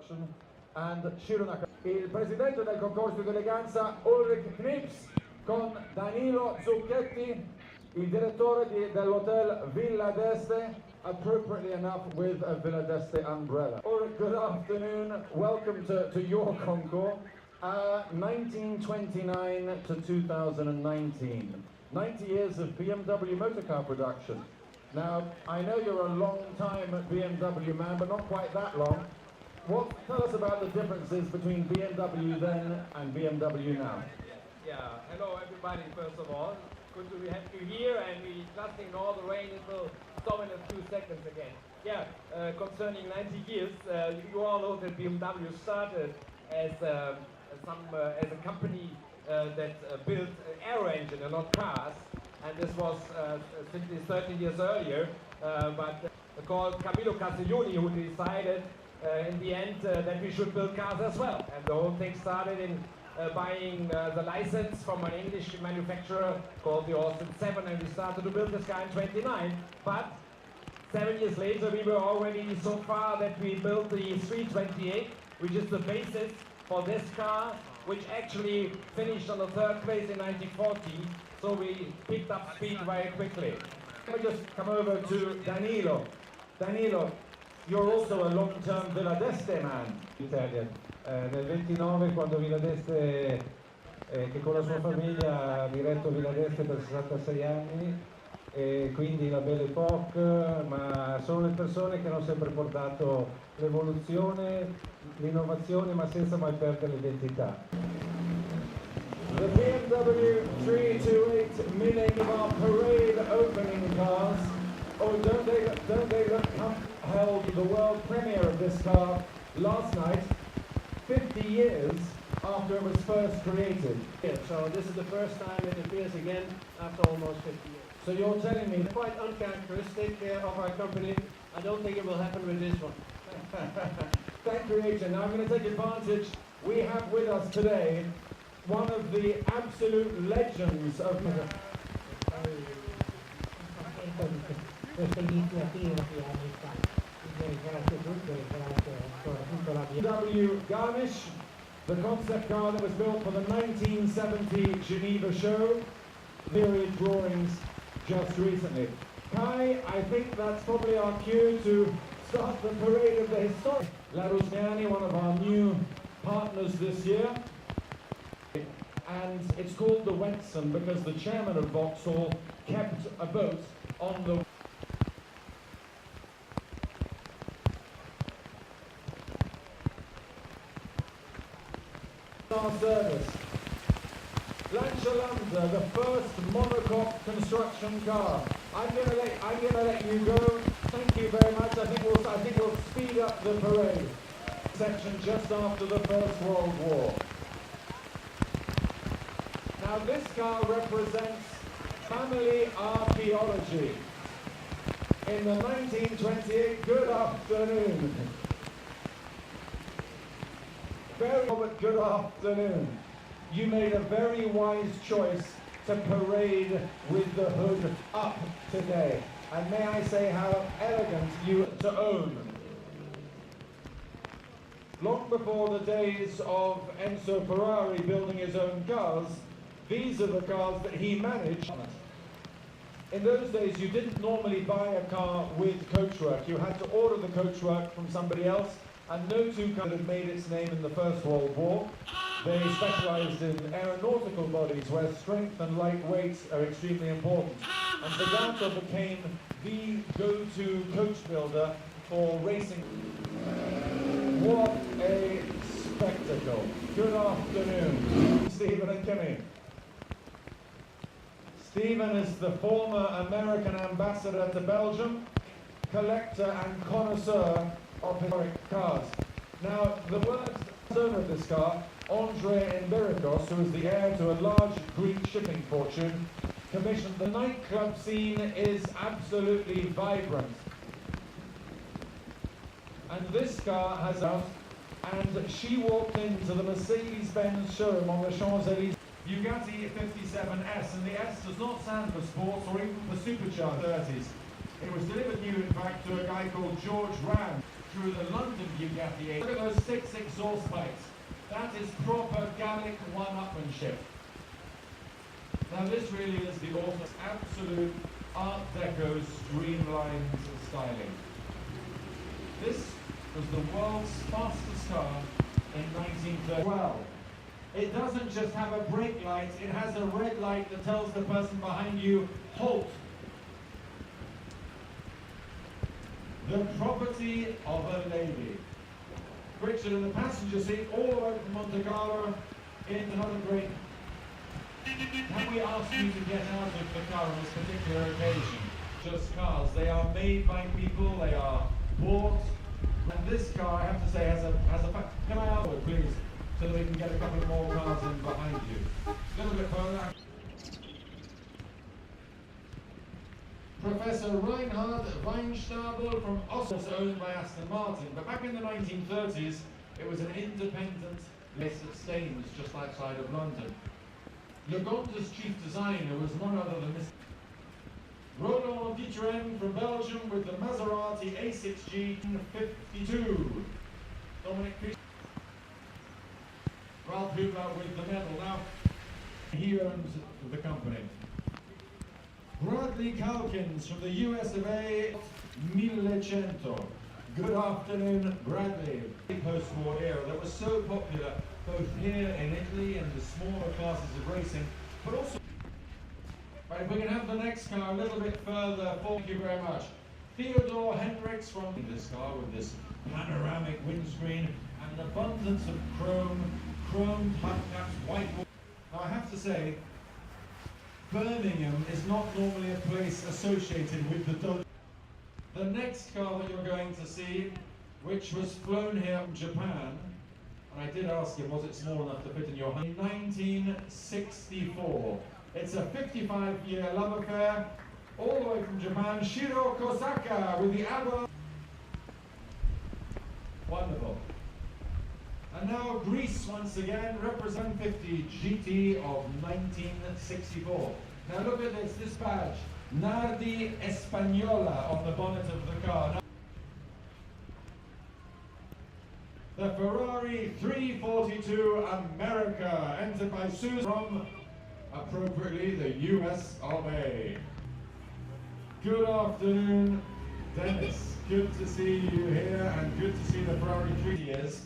production, and Shironaka. Il presidente del concorso di eleganza Ulrich Knips con Danilo Zucchetti, il direttore dell'hotel Villa d'Este, appropriately enough with a Villa d'Este umbrella. Ulrich, good afternoon, welcome to your concours. 1929 to 2019, 90 years of BMW motorcar production. Now, I know you're a long time BMW man, but not quite that long. Tell us about the differences between BMW then and BMW now. Yeah, hello everybody, first of all. Good to have you here, and we just ignore the rain, it will stop in a few seconds again. Yeah, concerning 90 years, you all know that BMW started as a company that built aero engine and not cars, and this was simply 13 years earlier, but called Camillo Castiglioni, who decided in the end that we should build cars as well. And the whole thing started in buying the license from an English manufacturer called the Austin 7, and we started to build this car in 29. But 7 years later we were already so far that we built the 328, which is the basis for this car, which actually finished on the third place in 1940, so we picked up speed very quickly. Let me just come over to Danilo. Danilo, you're also a long-term Villa d'Este man. Italian. Nel 29, quando Villa d'Este, che con la sua famiglia ha diretto Villa d'Este per 66 anni, e quindi la Belle Époque, ma sono le persone che hanno sempre portato l'evoluzione, l'innovazione, ma senza mai perdere l'identitá. The BMW 328 Mini are parade opening cars. Oh, don't they look held the world premiere of this car last night, 50 years after it was first created. Yeah, so this is the first time it appears again after almost 50 years. So you're telling me Quite uncharacteristic of our company. I don't think it will happen with this one. Thank you, Agent. Now I'm going to take advantage. We have with us today one of the absolute legends of BMW Garnish, the concept car that was built for the 1970 Geneva show, period drawings just recently. Kai, I think that's probably our cue to start the parade of the historic. La Rusniani, one of our new partners this year, and it's called the Wentson because the chairman of Vauxhall kept a boat on the our service. Lancia, the first monocoque construction car. I'm gonna let you go. Thank you very much. I think we'll speed up the parade section just after the First World War. Now this car represents family archaeology. In the 1928, good afternoon. Good afternoon. You made a very wise choice to parade with the hood up today. And may I say how elegant you to own. Long before the days of Enzo Ferrari building his own cars, these are the cars that he managed. In those days, you didn't normally buy a car with coachwork. You had to order the coachwork from somebody else, and no two cars had made its name in the First World War. They specialized in aeronautical bodies where strength and lightweight are extremely important. And Zagato became the go-to coach builder for racing. What a spectacle. Good afternoon, Stephen and Kimmy. Stephen is the former American ambassador to Belgium, collector and connoisseur of historic cars. Now, the worst owner of this car, Andre Emberikos, who is the heir to a large Greek shipping fortune, commissioned. The nightclub scene is absolutely vibrant. And this car has out, and she walked into the Mercedes-Benz showroom on the Champs-Élysées. Bugatti 57S, and the S does not stand for sports or even for supercharged 30s. It was delivered new, in fact, to a guy called George Rand through the London Bugatti. Look at those 6 exhaust pipes. That is proper Gallic one-upmanship. Now this really is the author's absolute Art Deco streamlined styling. This was the world's fastest car in 1930. Well, it doesn't just have a brake light, it has a red light that tells the person behind you, halt. The property of a lady. Richard in the passenger seat, all the way from Monte Carlo, in another great. Can we ask you to get out of the car on this particular occasion? Just cars. They are made by people, they are bought. And this car, I have to say, has a can I ask you, please, so that we can get a couple more cars in behind you. A little bit further. Professor Reinhard Weinstabel from Oslo, owned by Aston Martin. But back in the 1930s, it was an independent place at Staines, just outside of London. Legonda's chief designer was none other than Mr. Roland Dietrich from Belgium with the Maserati A6G 52. Dominic Fish. Ralph Hoover with the medal. Now, he owns the company. Bradley Calkins from the US of A. 1100. Good afternoon, Bradley. The post-war era that was so popular both here in Italy and the smaller classes of racing, but also. Right, we can have the next car a little bit further. Thank you very much. Theodore Hendricks from this car with this panoramic windscreen and an abundance of chromed hubcaps, white. Now I have to say, Birmingham is not normally a place associated with the Dodge. The next car that you're going to see, which was flown here from Japan, and I did ask him, was it small enough to fit in your hand? In 1964. It's a 55-year love affair, all the way from Japan. Shiro Kosaka with the Alba. Wonderful. And now Greece once again, represent 50 GT of 1964. Now look at this badge. Nardi Espagnola on the bonnet of the car. The Ferrari 342 America, entered by Susan from, appropriately, the US of A. Good afternoon, Dennis. Good to see you here and good to see the Ferrari 3 years.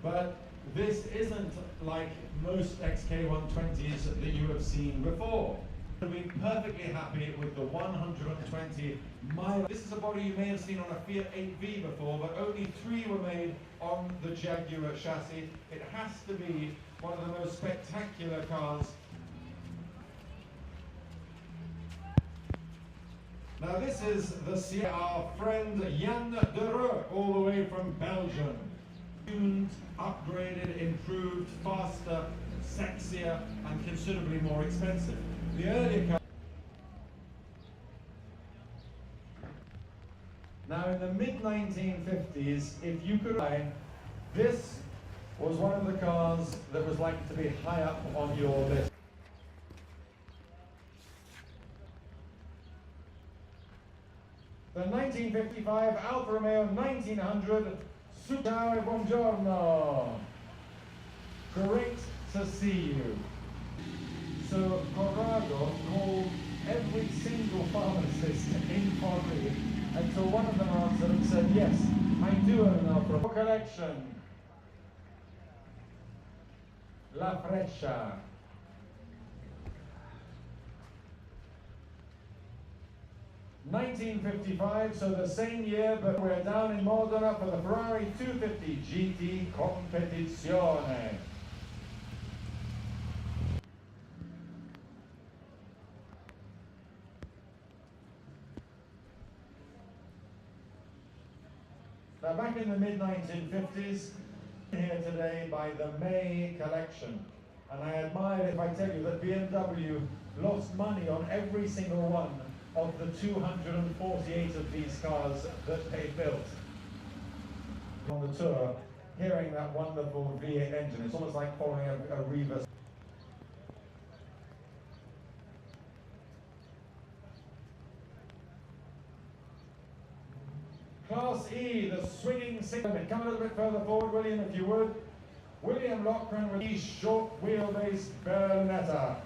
But this isn't like most XK120s that you have seen before. I've been perfectly happy with the 120 mile. This is a body you may have seen on a Fiat 8V before, but only 3 were made on the Jaguar chassis. It has to be one of the most spectacular cars. Now this is the Sierra, our friend Jan de Roo, all the way from Belgium. Tuned, upgraded, improved, faster, sexier, and considerably more expensive. The earlier car. Now in the mid-1950s, if you could buy, this was one of the cars that was likely to be high up on your list. The 1955 Alfa Romeo 1900, ciao e buongiorno. Great to see you. So Corrado called every single pharmacist in Forlì until one of them answered and said, yes, I do own an Alfa Romeo collection. La Freccia. (1955), so the same year, but we're down in Modena for the Ferrari 250 GT Competizione. Now back in the mid-1950s, here today by the May collection. And I admire it if I tell you that BMW lost money on every single one of the 248 of these cars that they built. On the tour, hearing that wonderful V8 engine, it's almost like following a reverse. Class E, the swinging single. Come a little bit further forward, William, if you would. William Loughran with the short wheelbase Berlinetta.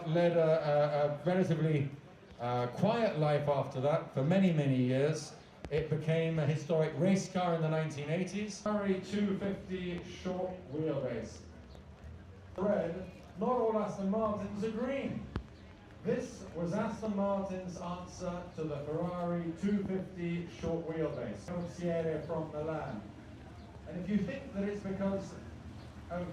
Led a relatively quiet life after that for many, many years. It became a historic race car in the 1980s. Ferrari 250 short wheelbase. Red, not all Aston Martins are green. This was Aston Martin's answer to the Ferrari 250 short wheelbase. Carrozziere from Milan. And if you think that it's because of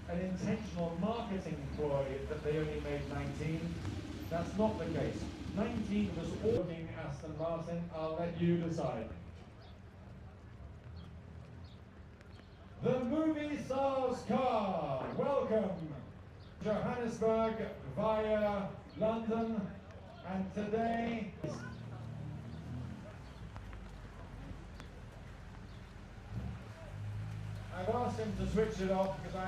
an intentional marketing ploy that they only made 19, that's not the case. 19 was all looking Aston Martin. I'll let you decide. The movie star's car. Welcome, Johannesburg via London, and today I've asked him to switch it off because I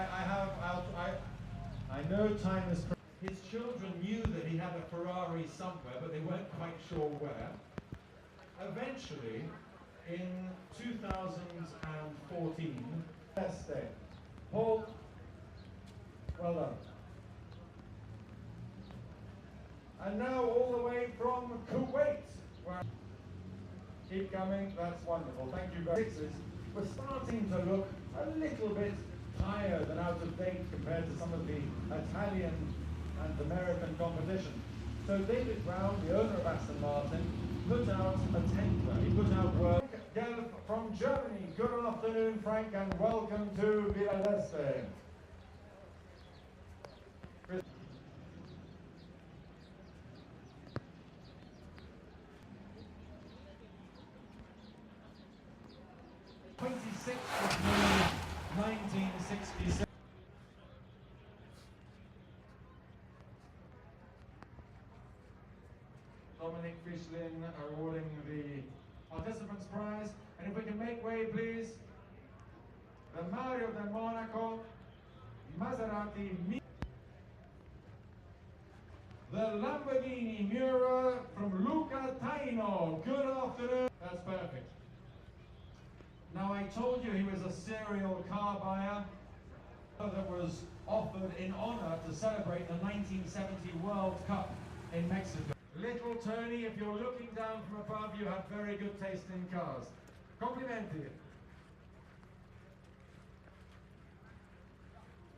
know time is. His children knew that he had a Ferrari somewhere, but they weren't quite sure where. Eventually, in 2014, best day. Paul, well done. And now all the way from Kuwait, where keep coming, that's wonderful. Thank you very much. We're starting to look a little bit tired and out of date compared to some of the Italian and American competition. So David Brown, the owner of Aston Martin, put out a tender. He put out work. Gelb from Germany. Good afternoon, Frank, and welcome to Villa Erba. 26th of May, 1966. Dominic Fischlin awarding the participants prize. And if we can make way, please. The Mario de Monaco, Maserati, the Lamborghini Miura from Luca Taino. Good afternoon. That's perfect. Now, I told you he was a serial car buyer that was offered in honor to celebrate the 1970 World Cup in Mexico. Little Tony, if you're looking down from above, you have very good taste in cars. Complimenti.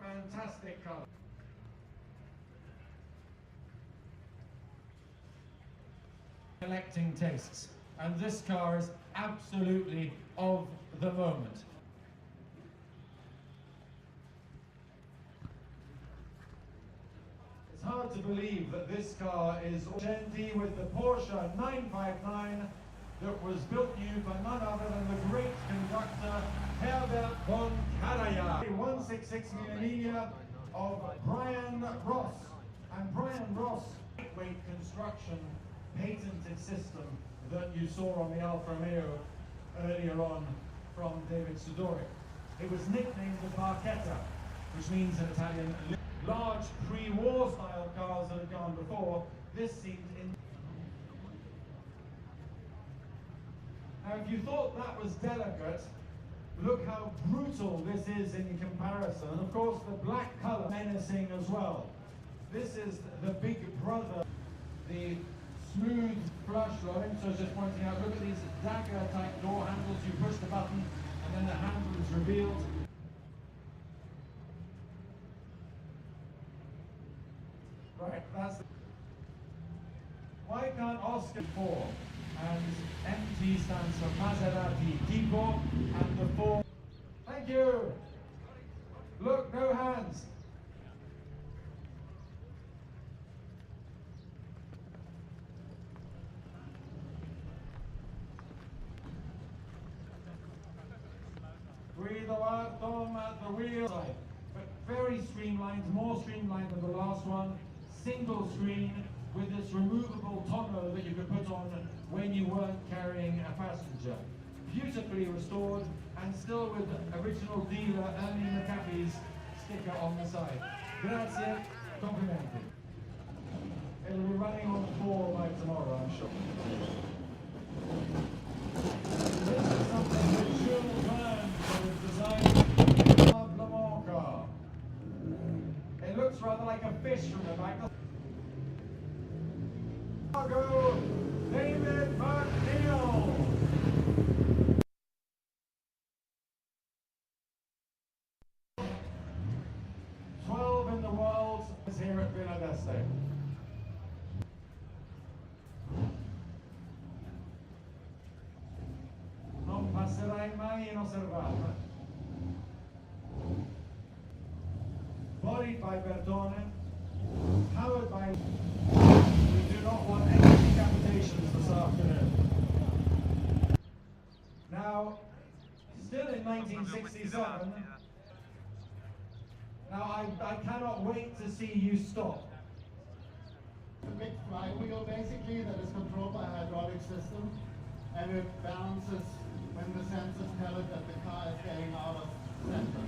Fantastic car. Collecting tastes. And this car is absolutely of the moment. It's hard to believe that this car is Genti with the Porsche 959 that was built new by none other than the great conductor Herbert von Karajan. 166mm of Brian Ross. And Brian Ross, lightweight construction patented system that you saw on the Alfa Romeo earlier on from David Sudoric. It was nicknamed the Barchetta, which means in Italian, large pre-war style cars that had gone before. This seemed in. Now, if you thought that was delicate, look how brutal this is in comparison. And of course, the black color menacing as well. This is the big brother, the smooth flush line. So just pointing out, look at these dagger type door handles. You push the button and then the handle is revealed. Right, that's the... Why can't Oscar 4 and MT stands for Maserati Tipo and the 4? Thank you. Look, no hands. Guido Artom at the wheel side, but very streamlined, more streamlined than the last one. Single screen with this removable tonneau that you could put on when you weren't carrying a passenger. Beautifully restored and still with original dealer Ernie McAfee's sticker on the side. Grazie, complimenti. running on 4 by tomorrow, I'm sure. This is something that Jules Verne was designed of Le Mans car. It looks rather like a fish from the back. Go, David McNeil. 12 in the world is here at Villa Erba. Non passerai mai inosservata. Bodied by Bertone, powered by... We do not want any decapitations this afternoon. Now, still in 1967, now I cannot wait to see you stop. It's a big flywheel basically that is controlled by a hydraulic system, and it balances when the sensors tell it that the car is getting out of center.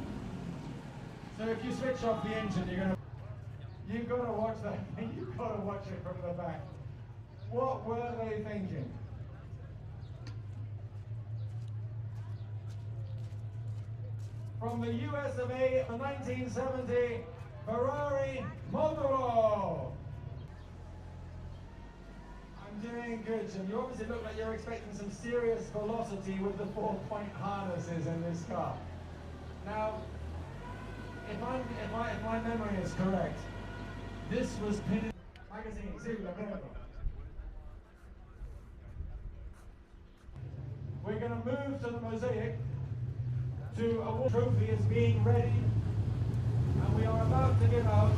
So if you switch off the engine, you've got to watch that. You've got to watch it from the back. What were they thinking? From the US of A, the 1970 Ferrari Mondoro. I'm doing good, Jim. You obviously look like you're expecting some serious velocity with the 4-point harnesses in this car. Now, if my memory is correct, this was pitted magazine. We're going to move to the mosaic. To a trophy is being ready, and we are about to give out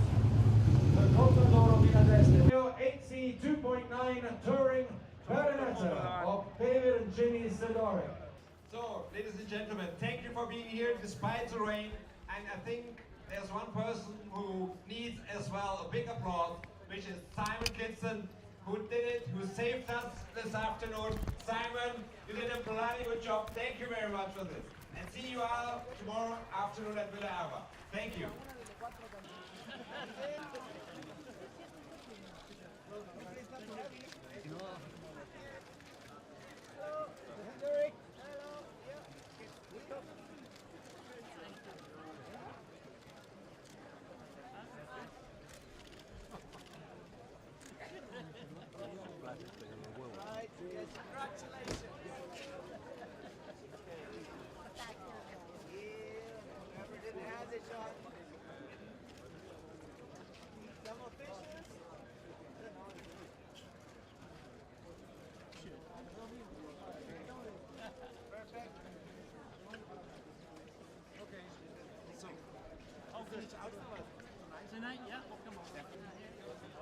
the Concorso Villa Erba 8C 2.9 Touring Baronetta of David and Ginny Sidori. So, ladies and gentlemen, thank you for being here despite the rain, and I think there's one person who needs as well a big applause, which is Simon Kitson, who did it, who saved us this afternoon. Simon, you did a bloody good job. Thank you very much for this. And see you all tomorrow afternoon at Villa Erba. Thank you. Tonight, yeah, come on.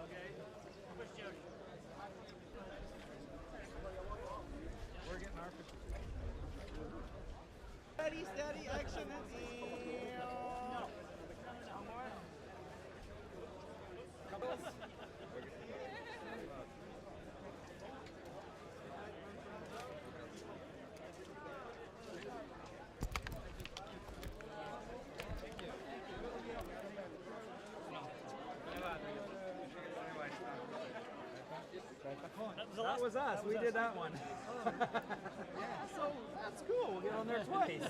Okay. We're getting our picture. Steady, steady, action, and no. That was us. We did that one. So that's cool. We'll get on there twice.